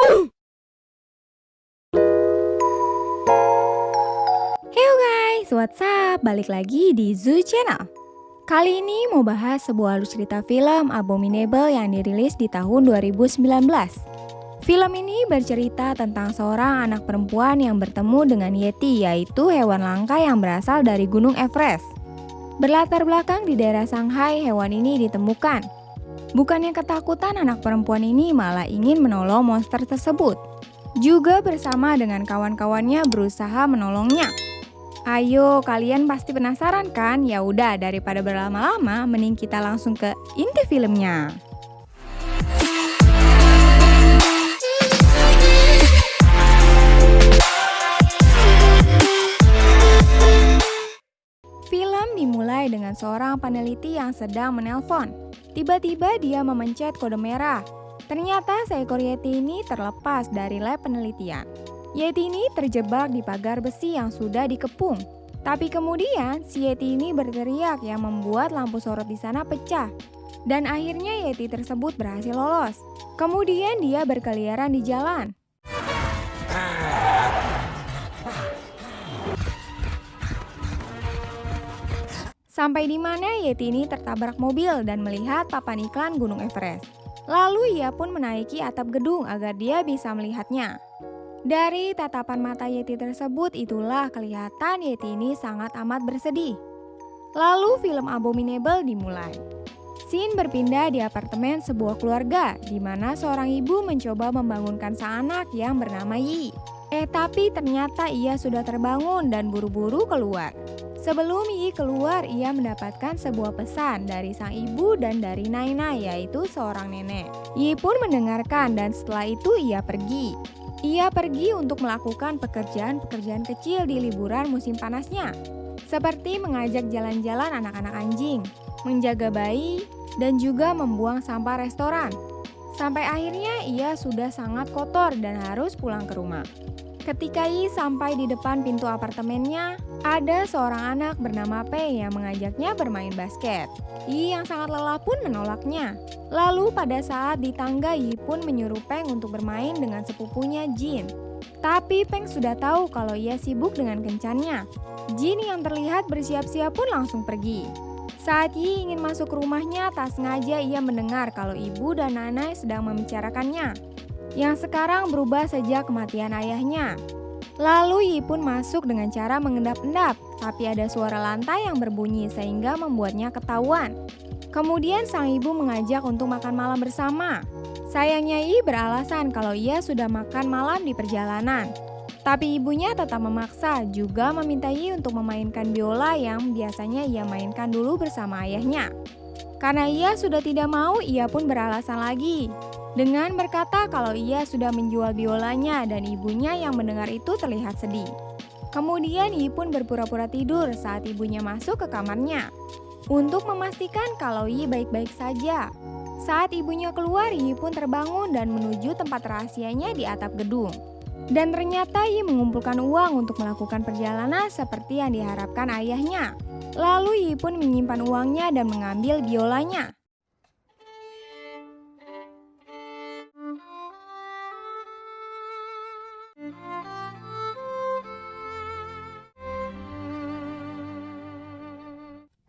Heyo guys, what's up? Balik lagi di Zoo Channel. Kali ini mau bahas sebuah alur cerita film Abominable yang dirilis di tahun 2019. Film ini bercerita tentang seorang anak perempuan yang bertemu dengan Yeti, yaitu hewan langka yang berasal dari Gunung Everest. Berlatar belakang di daerah Shanghai, hewan ini ditemukan. Bukannya ketakutan, anak perempuan ini malah ingin menolong monster tersebut. Juga bersama dengan kawan-kawannya berusaha menolongnya. Ayo, kalian pasti penasaran kan? Ya udah, daripada berlama-lama, mending kita langsung ke inti filmnya. Film dimulai dengan seorang peneliti yang sedang menelpon. Tiba-tiba dia memencet kode merah. Ternyata seekor Yeti ini terlepas dari lab penelitian. Yeti ini terjebak di pagar besi yang sudah dikepung. Tapi kemudian si Yeti ini berteriak yang membuat lampu sorot di sana pecah. Dan akhirnya Yeti tersebut berhasil lolos. Kemudian dia berkeliaran di jalan. Sampai di mana Yeti ini tertabrak mobil dan melihat papan iklan Gunung Everest. Lalu ia pun menaiki atap gedung agar dia bisa melihatnya. Dari tatapan mata Yeti tersebut, itulah kelihatan Yeti ini sangat amat bersedih. Lalu film Abominable dimulai. Scene berpindah di apartemen sebuah keluarga, di mana seorang ibu mencoba membangunkan sang anak yang bernama Yi. Tapi ternyata ia sudah terbangun dan buru-buru keluar. Sebelum Yi keluar, ia mendapatkan sebuah pesan dari sang ibu dan dari Naina, yaitu seorang nenek. Yi pun mendengarkan dan setelah itu ia pergi. Ia pergi untuk melakukan pekerjaan-pekerjaan kecil di liburan musim panasnya, seperti mengajak jalan-jalan anak-anak anjing, menjaga bayi, dan juga membuang sampah restoran. Sampai akhirnya ia sudah sangat kotor dan harus pulang ke rumah. Ketika Yi sampai di depan pintu apartemennya, ada seorang anak bernama Pei yang mengajaknya bermain basket. Yi yang sangat lelah pun menolaknya. Lalu pada saat di tangga, Yi pun menyuruh Peng untuk bermain dengan sepupunya Jin. Tapi Peng sudah tahu kalau ia sibuk dengan kencannya. Jin yang terlihat bersiap-siap pun langsung pergi. Saat Yi ingin masuk ke rumahnya, tak sengaja ia mendengar kalau ibu dan Nanai sedang membicarakannya, yang sekarang berubah sejak kematian ayahnya. Lalu Yi pun masuk dengan cara mengendap-endap, tapi ada suara lantai yang berbunyi sehingga membuatnya ketahuan. Kemudian sang ibu mengajak untuk makan malam bersama. Sayangnya Yi beralasan kalau ia sudah makan malam di perjalanan. Tapi ibunya tetap memaksa, juga meminta Yi untuk memainkan biola yang biasanya ia mainkan dulu bersama ayahnya. Karena ia sudah tidak mau, ia pun beralasan lagi dengan berkata kalau ia sudah menjual biolanya, dan ibunya yang mendengar itu terlihat sedih. Kemudian Yi pun berpura-pura tidur saat ibunya masuk ke kamarnya untuk memastikan kalau Yi baik-baik saja. Saat ibunya keluar, Yi pun terbangun dan menuju tempat rahasianya di atap gedung. Dan ternyata Yi mengumpulkan uang untuk melakukan perjalanan seperti yang diharapkan ayahnya. Lalu Yi pun menyimpan uangnya dan mengambil biolanya.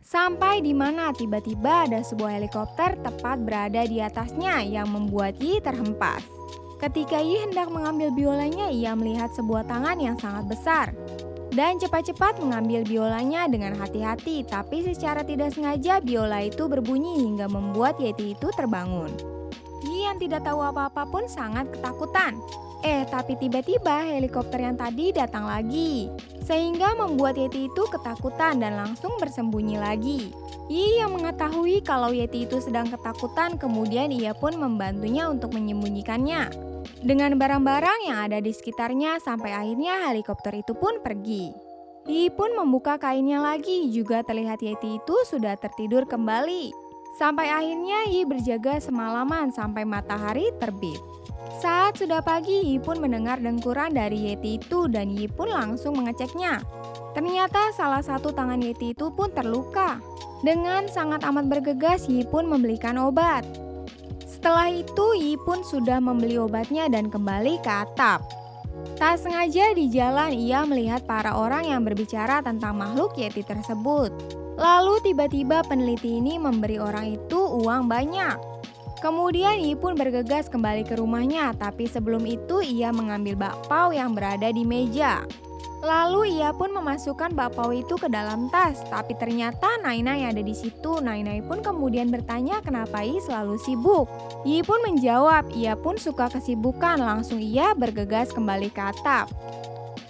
Sampai di mana tiba-tiba ada sebuah helikopter tepat berada di atasnya yang membuat Yi terhempas. Ketika Yi hendak mengambil biolanya, ia melihat sebuah tangan yang sangat besar dan cepat-cepat mengambil biolanya dengan hati-hati, tapi secara tidak sengaja biola itu berbunyi hingga membuat Yeti itu terbangun. Yi yang tidak tahu apa-apa pun sangat ketakutan. Tapi tiba-tiba helikopter yang tadi datang lagi, sehingga membuat Yeti itu ketakutan dan langsung bersembunyi lagi. Yi yang mengetahui kalau Yeti itu sedang ketakutan, kemudian ia pun membantunya untuk menyembunyikannya dengan barang-barang yang ada di sekitarnya, sampai akhirnya helikopter itu pun pergi. Yi pun membuka kainnya lagi, juga terlihat Yeti itu sudah tertidur kembali. Sampai akhirnya Yi berjaga semalaman sampai matahari terbit. Saat sudah pagi, Yi pun mendengar dengkuran dari Yeti itu dan Yi pun langsung mengeceknya. Ternyata salah satu tangan Yeti itu pun terluka. Dengan sangat amat bergegas, Yi pun membelikan obat. Setelah itu, Yi pun sudah membeli obatnya dan kembali ke atap. Tak sengaja di jalan ia melihat para orang yang berbicara tentang makhluk Yeti tersebut. Lalu tiba-tiba peneliti ini memberi orang itu uang banyak. Kemudian Yi pun bergegas kembali ke rumahnya, tapi sebelum itu ia mengambil bakpao yang berada di meja. Lalu ia pun memasukkan bakpao itu ke dalam tas, tapi ternyata Naina yang ada di situ. Naina pun kemudian bertanya kenapa Yi selalu sibuk. Yi pun menjawab, ia pun suka kesibukan, langsung ia bergegas kembali ke atap.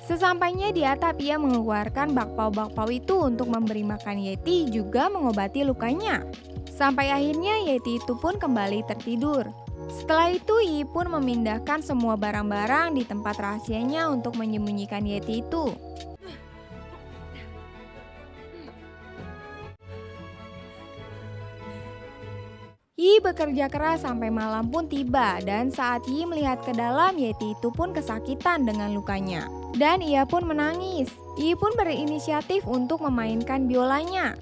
Sesampainya di atap ia mengeluarkan bakpao-bakpao itu untuk memberi makan Yeti juga mengobati lukanya. Sampai akhirnya Yeti itu pun kembali tertidur. Setelah itu Yi pun memindahkan semua barang-barang di tempat rahasianya untuk menyembunyikan Yeti itu. Yi bekerja keras sampai malam pun tiba dan saat Yi melihat ke dalam, Yeti itu pun kesakitan dengan lukanya. Dan ia pun menangis. Yi pun berinisiatif untuk memainkan biolanya.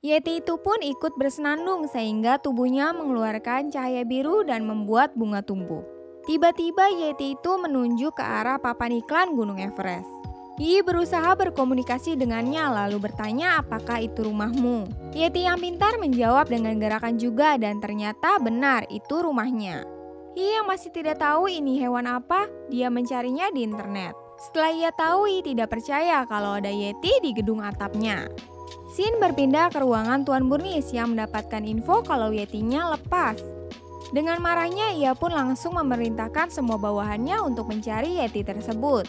Yeti itu pun ikut bersenandung sehingga tubuhnya mengeluarkan cahaya biru dan membuat bunga tumbuh. Tiba-tiba Yeti itu menunjuk ke arah papan iklan Gunung Everest. Yi berusaha berkomunikasi dengannya lalu bertanya apakah itu rumahmu. Yeti yang pintar menjawab dengan gerakan juga dan ternyata benar itu rumahnya. Yi yang masih tidak tahu ini hewan apa, dia mencarinya di internet. Setelah ia tahu, Yi tidak percaya kalau ada Yeti di gedung atapnya. Shin berpindah ke ruangan Tuan Burnis yang mendapatkan info kalau Yetinya lepas. Dengan marahnya ia pun langsung memerintahkan semua bawahannya untuk mencari Yeti tersebut.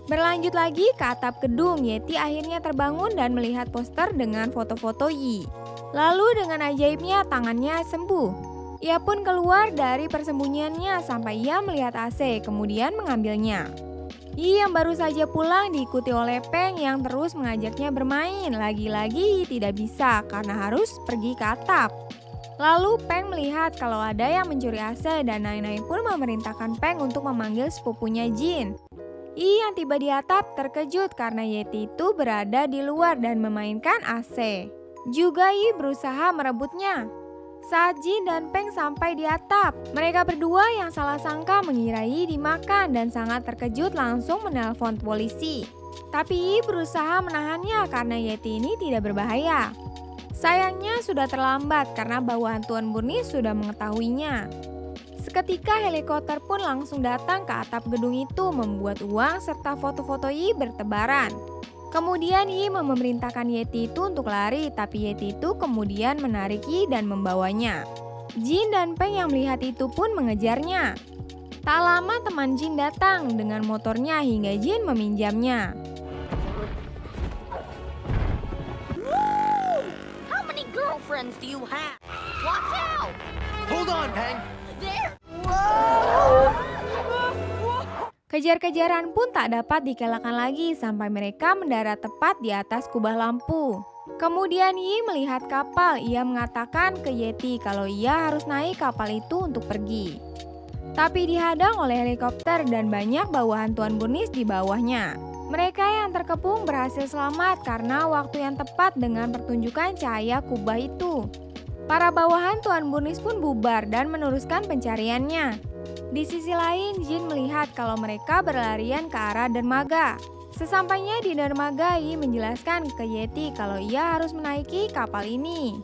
Berlanjut lagi ke atap gedung, Yeti akhirnya terbangun dan melihat poster dengan foto-foto Yi. Lalu dengan ajaibnya tangannya sembuh. Ia pun keluar dari persembunyiannya sampai ia melihat AC kemudian mengambilnya. Yi yang baru saja pulang diikuti oleh Peng yang terus mengajaknya bermain. Lagi-lagi tidak bisa karena harus pergi ke atap. Lalu Peng melihat kalau ada yang mencuri AC dan Nai pun memerintahkan Peng untuk memanggil sepupunya Jin. Yi yang tiba di atap terkejut karena Yeti itu berada di luar dan memainkan AC. Juga Yi berusaha merebutnya. Saat Jin dan Peng sampai di atap, mereka berdua yang salah sangka mengira Yi dimakan dan sangat terkejut langsung menelpon polisi. Tapi Yi berusaha menahannya karena Yeti ini tidak berbahaya. Sayangnya sudah terlambat karena bawahan Tuan Burnis sudah mengetahuinya. Seketika helikopter pun langsung datang ke atap gedung itu membuat uang serta foto-foto Yi bertebaran. Kemudian Yi memerintahkan Yeti itu untuk lari, tapi Yeti itu kemudian menarik Yi dan membawanya. Jin dan Peng yang melihat itu pun mengejarnya. Tak lama teman Jin datang dengan motornya hingga Jin meminjamnya. How many girlfriends do you have? Watch out! Hold on, Peng. There! Kejar-kejaran pun tak dapat dikelakkan lagi sampai mereka mendarat tepat di atas kubah lampu. Kemudian Yi melihat kapal, ia mengatakan ke Yeti kalau ia harus naik kapal itu untuk pergi. Tapi dihadang oleh helikopter dan banyak bawahan Tuan Burnis di bawahnya. Mereka yang terkepung berhasil selamat karena waktu yang tepat dengan pertunjukan cahaya kubah itu. Para bawahan Tuan Burnis pun bubar dan meneruskan pencariannya. Di sisi lain, Jin melihat kalau mereka berlarian ke arah dermaga. Sesampainya di dermaga, Yi menjelaskan ke Yeti kalau ia harus menaiki kapal ini.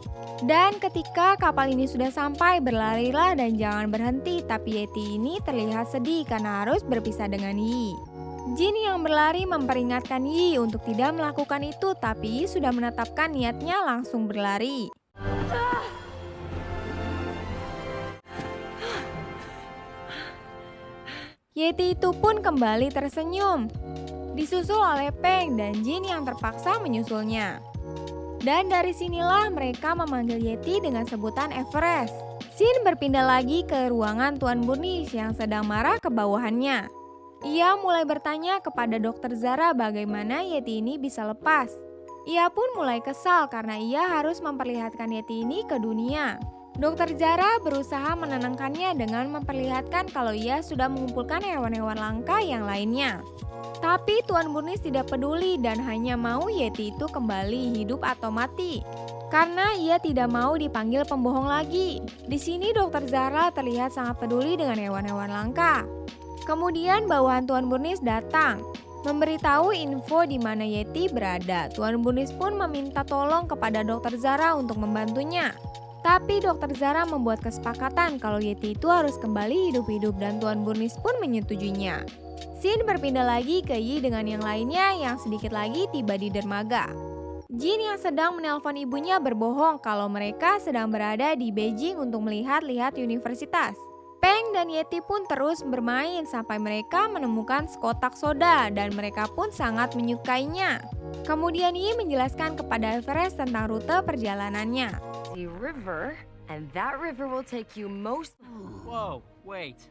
Dan ketika kapal ini sudah sampai, berlarilah dan jangan berhenti. Tapi Yeti ini terlihat sedih karena harus berpisah dengan Yi. Jin yang berlari memperingatkan Yi untuk tidak melakukan itu, tapi Yi sudah menetapkan niatnya langsung berlari. Yeti itu pun kembali tersenyum, disusul oleh Peng dan Jin yang terpaksa menyusulnya. Dan dari sinilah mereka memanggil Yeti dengan sebutan Everest. Shin berpindah lagi ke ruangan Tuan Burnis yang sedang marah ke bawahannya. Ia mulai bertanya kepada Dokter Zara bagaimana Yeti ini bisa lepas. Ia pun mulai kesal karena ia harus memperlihatkan Yeti ini ke dunia. Dokter Zara berusaha menenangkannya dengan memperlihatkan kalau ia sudah mengumpulkan hewan-hewan langka yang lainnya. Tapi Tuan Burnis tidak peduli dan hanya mau Yeti itu kembali hidup atau mati. Karena ia tidak mau dipanggil pembohong lagi. Di sini Dokter Zara terlihat sangat peduli dengan hewan-hewan langka. Kemudian bawahan Tuan Burnis datang, memberitahu info di mana Yeti berada. Tuan Burnis pun meminta tolong kepada Dokter Zara untuk membantunya. Tapi Dokter Zara membuat kesepakatan kalau Yeti itu harus kembali hidup-hidup dan Tuan Burnis pun menyetujuinya. Scene berpindah lagi ke Yi dengan yang lainnya yang sedikit lagi tiba di dermaga. Jin yang sedang menelpon ibunya berbohong kalau mereka sedang berada di Beijing untuk melihat-lihat universitas. Peng dan Yeti pun terus bermain sampai mereka menemukan sekotak soda dan mereka pun sangat menyukainya. Kemudian Yi menjelaskan kepada Everest tentang rute perjalanannya. The river, and that river will take you most. Whoa, wait.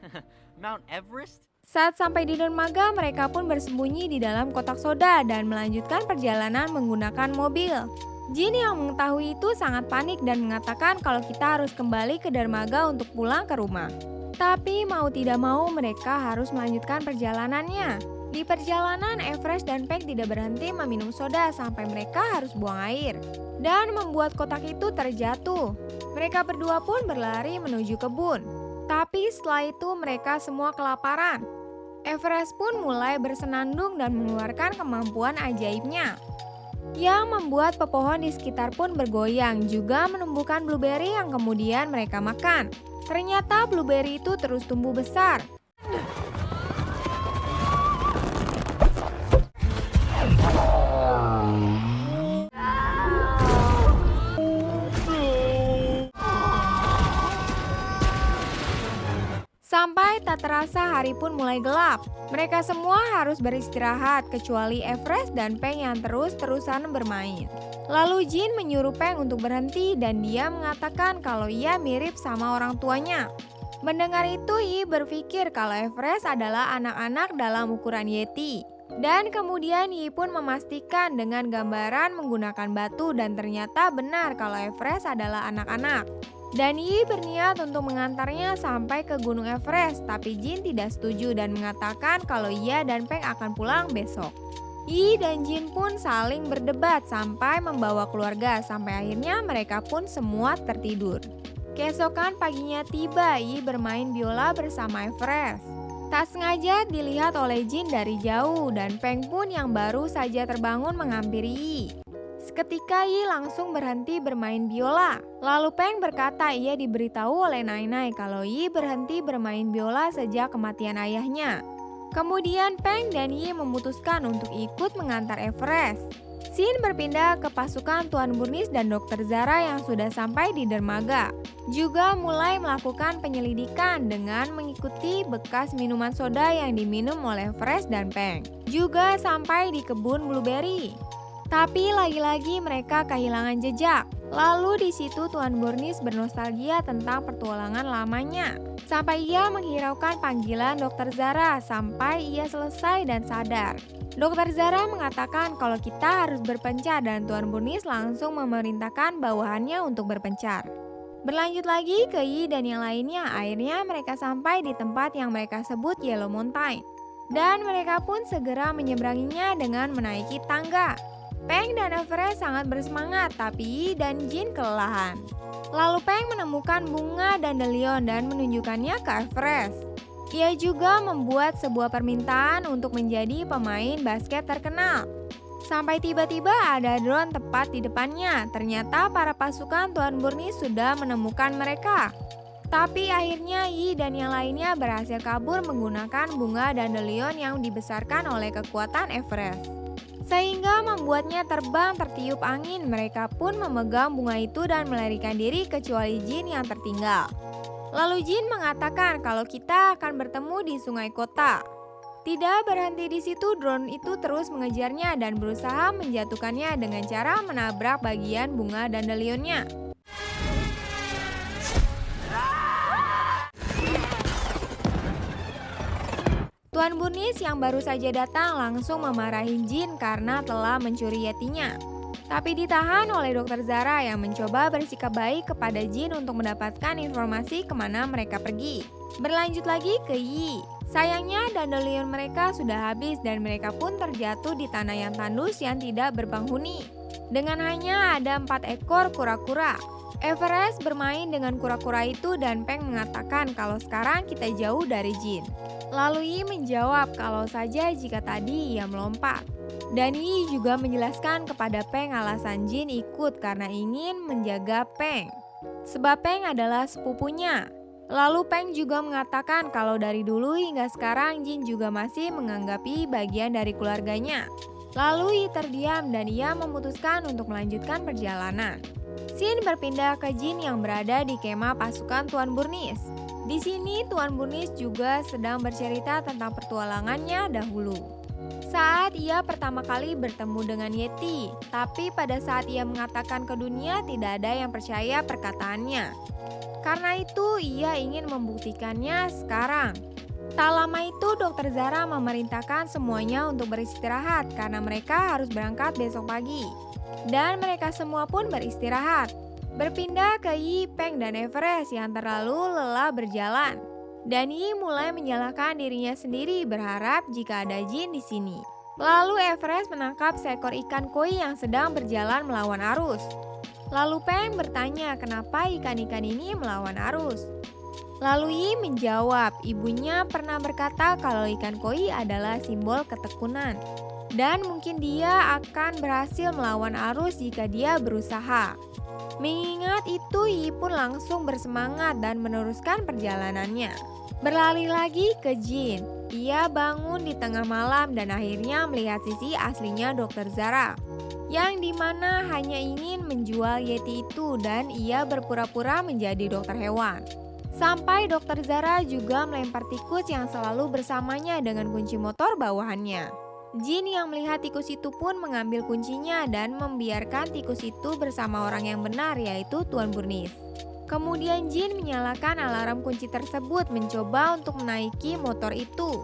Mount Everest? Saat sampai di dermaga, mereka pun bersembunyi di dalam kotak soda dan melanjutkan perjalanan menggunakan mobil. Jin yang mengetahui itu sangat panik dan mengatakan kalau kita harus kembali ke dermaga untuk pulang ke rumah. Tapi mau tidak mau mereka harus melanjutkan perjalanannya. Di perjalanan, Everest dan Peng tidak berhenti meminum soda sampai mereka harus buang air dan membuat kotak itu terjatuh. Mereka berdua pun berlari menuju kebun. Tapi setelah itu mereka semua kelaparan. Everest pun mulai bersenandung dan mengeluarkan kemampuan ajaibnya yang membuat pepohon di sekitar pun bergoyang, juga menumbuhkan blueberry yang kemudian mereka makan. Ternyata blueberry itu terus tumbuh besar. Sampai tak terasa hari pun mulai gelap. Mereka semua harus beristirahat kecuali Everest dan Peng yang terus-terusan bermain. Lalu Jin menyuruh Peng untuk berhenti dan dia mengatakan kalau ia mirip sama orang tuanya. Mendengar itu Yi berpikir kalau Everest adalah anak-anak dalam ukuran Yeti. Dan kemudian Yi pun memastikan dengan gambaran menggunakan batu dan ternyata benar kalau Everest adalah anak-anak. Dan Yi berniat untuk mengantarnya sampai ke Gunung Everest, tapi Jin tidak setuju dan mengatakan kalau ia dan Peng akan pulang besok. Yi dan Jin pun saling berdebat sampai membawa keluarga, sampai akhirnya mereka pun semua tertidur. Keesokan paginya tiba, Yi bermain biola bersama Everest. Tak sengaja dilihat oleh Jin dari jauh dan Peng pun yang baru saja terbangun menghampiri Yi. Seketika Yi langsung berhenti bermain biola. Lalu Peng berkata ia diberitahu oleh Nai kalau Yi berhenti bermain biola sejak kematian ayahnya. Kemudian Peng dan Yi memutuskan untuk ikut mengantar Everest. Scene berpindah ke pasukan Tuan Burnis dan Dokter Zara yang sudah sampai di dermaga. Juga mulai melakukan penyelidikan dengan mengikuti bekas minuman soda yang diminum oleh Everest dan Peng. Juga sampai di kebun blueberry. Tapi lagi-lagi mereka kehilangan jejak. Lalu di situ Tuan Burnis bernostalgia tentang petualangan lamanya. Sampai ia menghiraukan panggilan Dokter Zara sampai ia selesai dan sadar. Dokter Zara mengatakan kalau kita harus berpencar dan Tuan Burnis langsung memerintahkan bawahannya untuk berpencar. Berlanjut lagi ke Yi dan yang lainnya, akhirnya mereka sampai di tempat yang mereka sebut Yellow Mountain. Dan mereka pun segera menyeberanginya dengan menaiki tangga. Peng dan Everest sangat bersemangat, tapi Yi dan Jin kelelahan. Lalu Peng menemukan bunga dandelion dan menunjukkannya ke Everest. Ia juga membuat sebuah permintaan untuk menjadi pemain basket terkenal. Sampai tiba-tiba ada drone tepat di depannya. Ternyata para pasukan Tuan Burnis sudah menemukan mereka. Tapi akhirnya Yi dan yang lainnya berhasil kabur menggunakan bunga dandelion yang dibesarkan oleh kekuatan Everest. Sehingga membuatnya terbang tertiup angin. Mereka pun memegang bunga itu dan melarikan diri kecuali Jin yang tertinggal. Lalu Jin mengatakan kalau kita akan bertemu di sungai kota. Tidak berhenti di situ, drone itu terus mengejarnya dan berusaha menjatuhkannya dengan cara menabrak bagian bunga dandelionnya. Tuan Burnis yang baru saja datang langsung memarahi Jin karena telah mencuri yetinya. tapi ditahan oleh Dokter Zara yang mencoba bersikap baik kepada Jin untuk mendapatkan informasi kemana mereka pergi. Berlanjut lagi ke Yi. Sayangnya dandelion mereka sudah habis dan mereka pun terjatuh di tanah yang tandus yang tidak berpenghuni. Dengan hanya ada 4 ekor kura-kura. Everest bermain dengan kura-kura itu dan Peng mengatakan kalau sekarang kita jauh dari Jin. Lalu Yi menjawab kalau saja jika tadi ia melompat. Dan Yi juga menjelaskan kepada Peng alasan Jin ikut karena ingin menjaga Peng. Sebab Peng adalah sepupunya. Lalu Peng juga mengatakan kalau dari dulu hingga sekarang Jin juga masih menganggapi bagian dari keluarganya. Lalu Yi terdiam dan ia memutuskan untuk melanjutkan perjalanan. Scene berpindah ke Jin yang berada di kemah pasukan Tuan Burnis. Di sini Tuan Burnis juga sedang bercerita tentang petualangannya dahulu. Saat ia pertama kali bertemu dengan Yeti, tapi pada saat ia mengatakan ke dunia tidak ada yang percaya perkataannya. Karena itu ia ingin membuktikannya sekarang. Tak lama itu Dokter Zara memerintahkan semuanya untuk beristirahat karena mereka harus berangkat besok pagi. Dan mereka semua pun beristirahat. Berpindah ke Yi, Peng, dan Everest yang terlalu lelah berjalan. Dan Yi mulai menyalahkan dirinya sendiri berharap jika ada Jin di sini. Lalu Everest menangkap seekor ikan koi yang sedang berjalan melawan arus. Lalu Peng bertanya kenapa ikan-ikan ini melawan arus. Lalu Yi menjawab, ibunya pernah berkata kalau ikan koi adalah simbol ketekunan. Dan mungkin dia akan berhasil melawan arus jika dia berusaha. Mengingat itu, Yi pun langsung bersemangat dan meneruskan perjalanannya. Berlari lagi ke Jin. Ia bangun di tengah malam dan akhirnya melihat sisi aslinya Dokter Zara. Yang dimana hanya ingin menjual Yeti itu dan ia berpura-pura menjadi dokter hewan. Sampai Dokter Zara juga melempar tikus yang selalu bersamanya dengan kunci motor bawahannya. Jin yang melihat tikus itu pun mengambil kuncinya dan membiarkan tikus itu bersama orang yang benar yaitu Tuan Burnis. Kemudian Jin menyalakan alarm kunci tersebut mencoba untuk menaiki motor itu.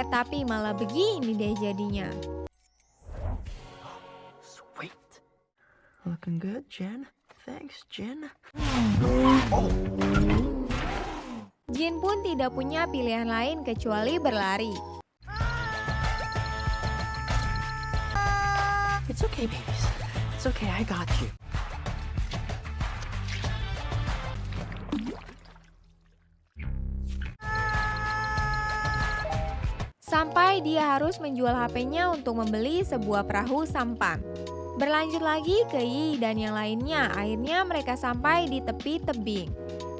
Tapi malah begini deh jadinya. Sweet. Looking good, Jen. Thanks, Jen. Jin pun tidak punya pilihan lain kecuali berlari. It's okay, babies. It's okay, I got you. Sampai dia harus menjual HP-nya untuk membeli sebuah perahu sampan. Berlanjut lagi ke Yi dan yang lainnya, akhirnya mereka sampai di tepi tebing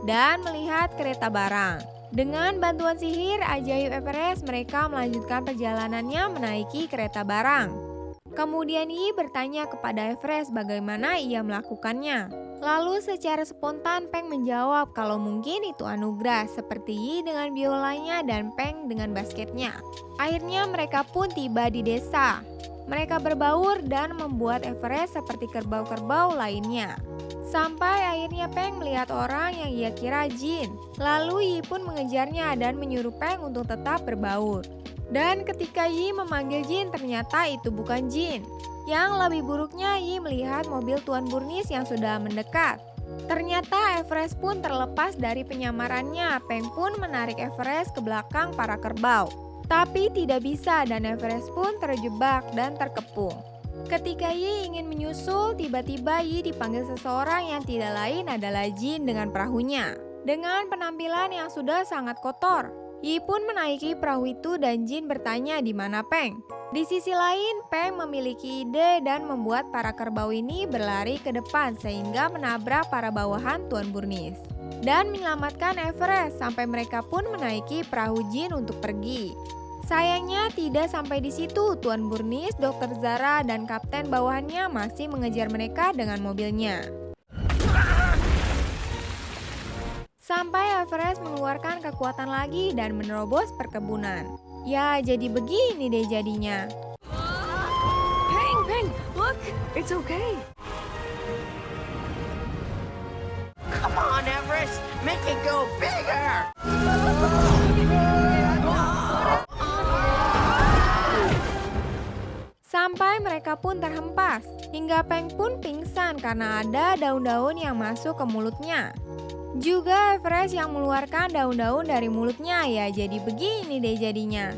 dan melihat kereta barang. Dengan bantuan sihir ajaib Everest, mereka melanjutkan perjalanannya menaiki kereta barang. Kemudian Yi bertanya kepada Everest bagaimana ia melakukannya. Lalu secara spontan Peng menjawab kalau mungkin itu anugerah seperti Yi dengan biolanya dan Peng dengan basketnya. Akhirnya mereka pun tiba di desa. Mereka berbaur dan membuat Everest seperti kerbau-kerbau lainnya. Sampai akhirnya Peng melihat orang yang ia kira Jin. Lalu Yi pun mengejarnya dan menyuruh Peng untuk tetap berbaur. Dan ketika Yi memanggil Jin ternyata itu bukan Jin. Yang lebih buruknya Yi melihat mobil Tuan Burnis yang sudah mendekat. Ternyata Everest pun terlepas dari penyamarannya. Peng pun menarik Everest ke belakang para kerbau. Tapi tidak bisa dan Everest pun terjebak dan terkepung. Ketika Yi ingin menyusul, tiba-tiba Yi dipanggil seseorang yang tidak lain adalah Jin dengan perahunya. Dengan penampilan yang sudah sangat kotor. Yi pun menaiki perahu itu dan Jin bertanya di mana Peng. Di sisi lain, Peng memiliki ide dan membuat para kerbau ini berlari ke depan sehingga menabrak para bawahan Tuan Burnis. Dan menyelamatkan Everest sampai mereka pun menaiki perahu Jin untuk pergi. Sayangnya tidak sampai di situ, Tuan Burnis, Dokter Zara, dan kapten bawahannya masih mengejar mereka dengan mobilnya. Sampai Everest mengeluarkan kekuatan lagi dan menerobos perkebunan. Ya, jadi begini deh jadinya. Peng, look! It's okay. Come on, Everest! Make it go bigger! Sampai mereka mereka pun terhempas. Hingga Peng pun pingsan karena ada daun-daun yang masuk ke mulutnya. Juga Everest yang mengeluarkan daun-daun dari mulutnya, ya jadi begini deh jadinya.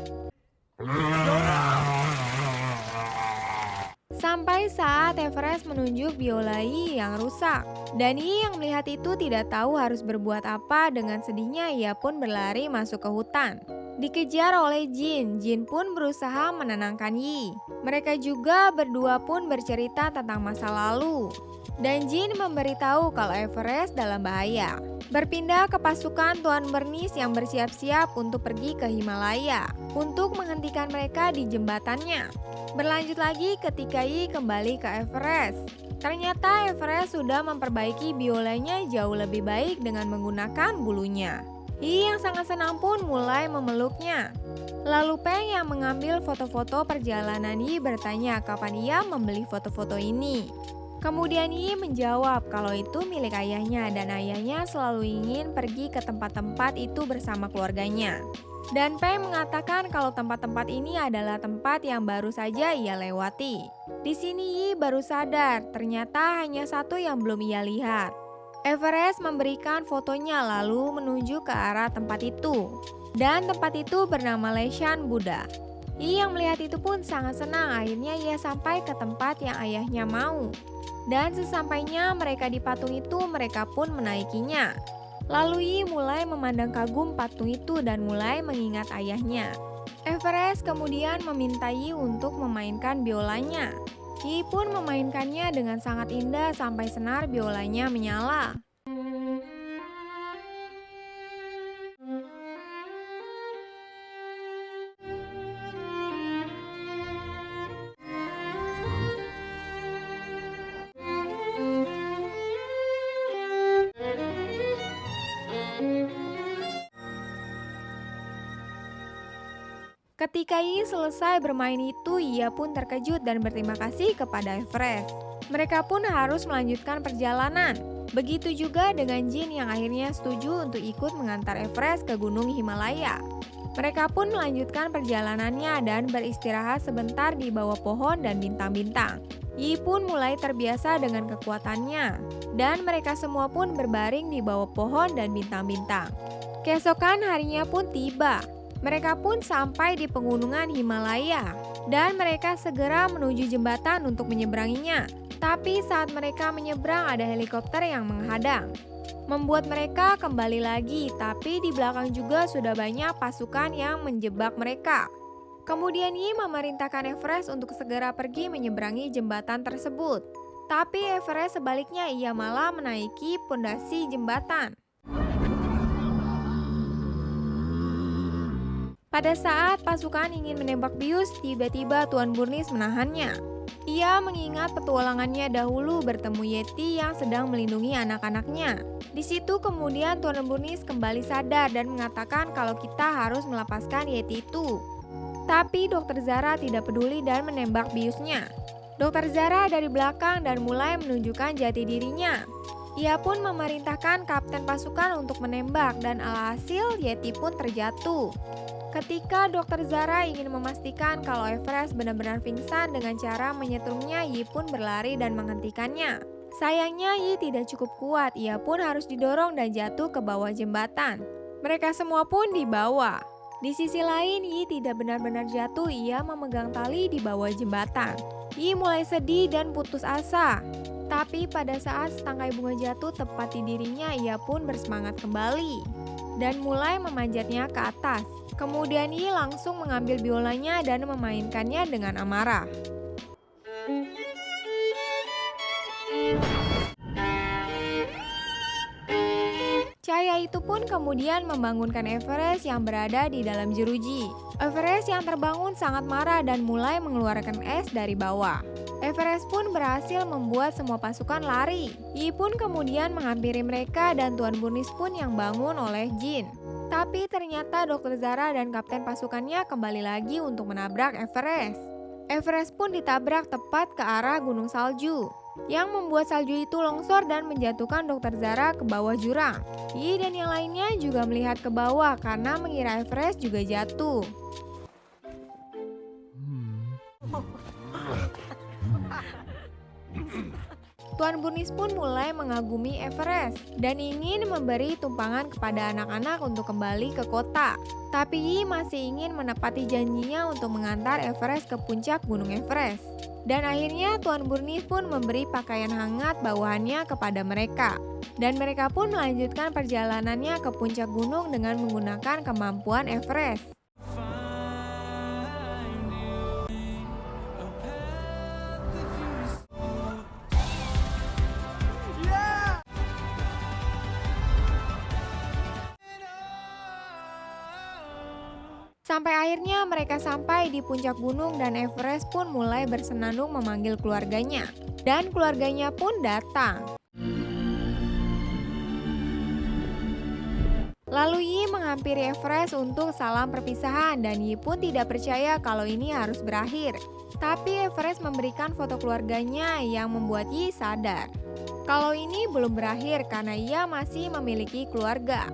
Sampai saat Everest menunjuk biola Yi yang rusak. Dan Yi yang melihat itu tidak tahu harus berbuat apa. Dengan sedihnya ia pun berlari masuk ke hutan. Dikejar oleh Jin, Jin pun berusaha menenangkan Yi. Mereka juga berdua pun bercerita tentang masa lalu. Dan Jin memberitahu kalau Everest dalam bahaya. Berpindah ke pasukan Tuan Bernice yang bersiap-siap untuk pergi ke Himalaya untuk menghentikan mereka di jembatannya. Berlanjut lagi ketika Yi kembali ke Everest. Ternyata Everest sudah memperbaiki biolanya jauh lebih baik dengan menggunakan bulunya. Yi yang sangat senang pun mulai memeluknya. Lalu Peng yang mengambil foto-foto perjalanan Yi bertanya kapan ia membeli foto-foto ini. Kemudian Yi menjawab kalau itu milik ayahnya dan ayahnya selalu ingin pergi ke tempat-tempat itu bersama keluarganya. Dan Peng mengatakan kalau tempat-tempat ini adalah tempat yang baru saja ia lewati. Di sini Yi baru sadar ternyata hanya satu yang belum ia lihat. Everest memberikan fotonya lalu menuju ke arah tempat itu. Dan tempat itu bernama Leshan Buddha. Yi yang melihat itu pun sangat senang, akhirnya ia sampai ke tempat yang ayahnya mau. Dan sesampainya mereka di patung itu, mereka pun menaikinya. Lalu Yi mulai memandang kagum patung itu dan mulai mengingat ayahnya. Everest kemudian meminta Yi untuk memainkan biolanya. Yi pun memainkannya dengan sangat indah sampai senar biolanya menyala. Ketika Yi selesai bermain itu, ia pun terkejut dan berterima kasih kepada Everest. Mereka pun harus melanjutkan perjalanan. Begitu juga dengan Jin yang akhirnya setuju untuk ikut mengantar Everest ke Gunung Himalaya. Mereka pun melanjutkan perjalanannya dan beristirahat sebentar di bawah pohon dan bintang-bintang. Yi pun mulai terbiasa dengan kekuatannya, dan mereka semua pun berbaring di bawah pohon dan bintang-bintang. Keesokan harinya pun tiba. Mereka pun sampai di pegunungan Himalaya dan mereka segera menuju jembatan untuk menyeberanginya. Tapi saat mereka menyeberang ada helikopter yang menghadang, membuat mereka kembali lagi, tapi di belakang juga sudah banyak pasukan yang menjebak mereka. Kemudian Yi memerintahkan Everest untuk segera pergi menyeberangi jembatan tersebut. Tapi Everest sebaliknya, ia malah menaiki pondasi jembatan. Pada saat pasukan ingin menembak bius, tiba-tiba Tuan Bernice menahannya. Ia mengingat petualangannya dahulu bertemu Yeti yang sedang melindungi anak-anaknya. Di situ kemudian Tuan Bernice kembali sadar dan mengatakan kalau kita harus melepaskan Yeti itu. Tapi Dr. Zara tidak peduli dan menembak biusnya. Dr. Zara dari belakang dan mulai menunjukkan jati dirinya. Ia pun memerintahkan kapten pasukan untuk menembak dan alhasil Yeti pun terjatuh. Ketika Dr. Zara ingin memastikan kalau Everest benar-benar pingsan dengan cara menyetrumnya, Yi pun berlari dan menghentikannya. Sayangnya Yi tidak cukup kuat, ia pun harus didorong dan jatuh ke bawah jembatan. Mereka semua pun dibawa. Di sisi lain, Yi tidak benar-benar jatuh, ia memegang tali di bawah jembatan. Yi mulai sedih dan putus asa. Tapi pada saat setangkai bunga jatuh tepat di dirinya, ia pun bersemangat kembali dan mulai memanjatnya ke atas. Kemudian Yi langsung mengambil biolanya dan memainkannya dengan amarah. Cahaya itu pun kemudian membangunkan Everest yang berada di dalam jeruji. Everest yang terbangun sangat marah dan mulai mengeluarkan es dari bawah. Everest pun berhasil membuat semua pasukan lari. Yi pun kemudian menghampiri mereka dan Tuan Bernice pun yang bangun oleh Jin. Tapi ternyata Dr. Zara dan kapten pasukannya kembali lagi untuk menabrak Everest. Everest pun ditabrak tepat ke arah gunung salju, yang membuat salju itu longsor dan menjatuhkan Dr. Zara ke bawah jurang. Yi dan yang lainnya juga melihat ke bawah karena mengira Everest juga jatuh. Tuan Burnis pun mulai mengagumi Everest dan ingin memberi tumpangan kepada anak-anak untuk kembali ke kota. Tapi Yi masih ingin menepati janjinya untuk mengantar Everest ke puncak Gunung Everest. Dan akhirnya Tuan Burnis pun memberi pakaian hangat bawahannya kepada mereka. Dan mereka pun melanjutkan perjalanannya ke puncak gunung dengan menggunakan kemampuan Everest. Sampai akhirnya mereka sampai di puncak gunung dan Everest pun mulai bersenandung memanggil keluarganya. Dan keluarganya pun datang. Lalu Yi menghampiri Everest untuk salam perpisahan dan Yi pun tidak percaya kalau ini harus berakhir. Tapi Everest memberikan foto keluarganya yang membuat Yi sadar kalau ini belum berakhir karena ia masih memiliki keluarga.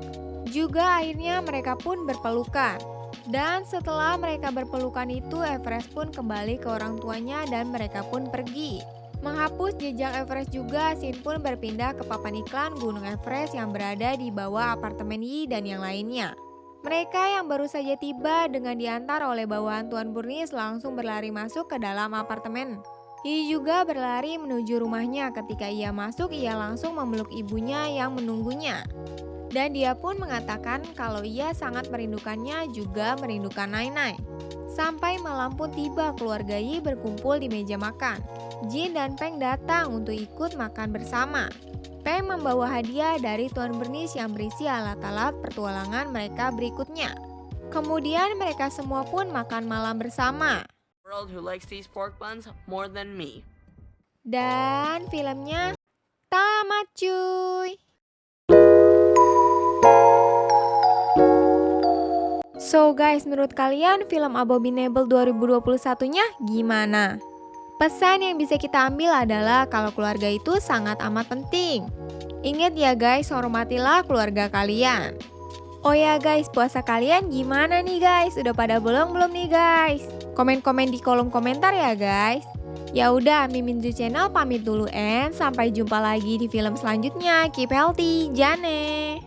Juga akhirnya mereka pun berpelukan. Dan setelah mereka berpelukan itu, Everest pun kembali ke orang tuanya dan mereka pun pergi. Menghapus jejak Everest juga, Shin pun berpindah ke papan iklan Gunung Everest yang berada di bawah apartemen Yi dan yang lainnya. Mereka yang baru saja tiba dengan diantar oleh bawahan Tuan Burnis langsung berlari masuk ke dalam apartemen. Yi juga berlari menuju rumahnya. Ketika ia masuk, ia langsung memeluk ibunya yang menunggunya. Dan dia pun mengatakan kalau ia sangat merindukannya juga merindukan Nai-Nai. Sampai malam pun tiba, keluarga Yi berkumpul di meja makan. Jin dan Peng datang untuk ikut makan bersama. Peng membawa hadiah dari Tuan Burnis yang berisi alat-alat pertualangan mereka berikutnya. Kemudian mereka semua pun makan malam bersama. World who likes these pork buns more than me. Dan filmnya tamat cuy. So guys, menurut kalian film Abominable 2021-nya gimana? Pesan yang bisa kita ambil adalah kalau keluarga itu sangat amat penting. Ingat ya guys, hormatilah keluarga kalian. Oh ya guys, puasa kalian gimana nih guys? Udah pada bolong belum nih guys? Komen-komen di kolom komentar ya guys. Ya udah, Mimin Zu Channel pamit dulu and sampai jumpa lagi di film selanjutnya. Keep healthy, Jane.